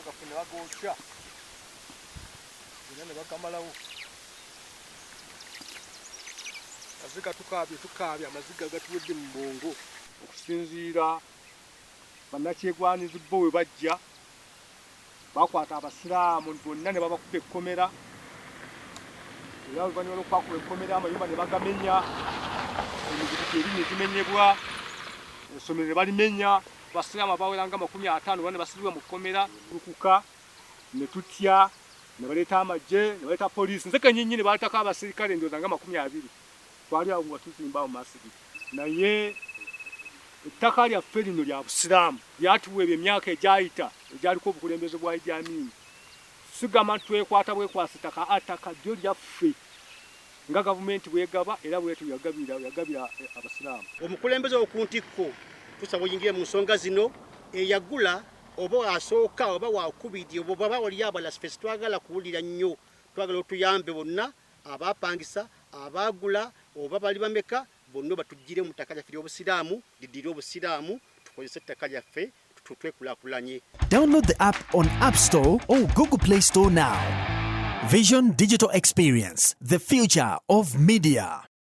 bagafune bagokya ne bakamalawo amaziga tukaabye amaziga gatuwedde mu mbongo okusinziira bannakyegwanizi bo we bajja bakwata abasiraamu bonna ne babakuba ekkomera era oluvannyuma lw'okwakuba ekkomera amayumba ne bagamenya emizikiti eri ne zimenyebwa essomero ne balimenya abasiraamu abaweranga 50 bane basibibwa mu kkomera lukuka ne tutya ne baleeta amagye ne baleeta poliisi nze kennyini ne baleetako abasirikale ndowooza nga 20 twali awo nga tuzimba mu masigi naye ettaka lyaffe lino lya busiraamu lyatuweebwa emyaka egyayita egyaliko obukulembeze bwa Idi Amin sigamba nti twekwata bwekwasa ettaka lyo lyaffe nga gavumenti bwegaba era bwetu yagabira abasiraamu. Omukulembeze okuntikko tusaba oyingire mu nsonga zino eyagula oba asooka oba wakubiri oba wali abala space twagala kuwulira nnyo twagala otuyambe bonna abapangisa abagula oba bali bameka bonna batujjire mu ttaka lyaffe ly'obusiraamu lidire obusiraamu tukozese ettaka lyaffe twekulakulanye. Download the app on App Store or Google Play Store now. Vision Digital Experience, the future of media.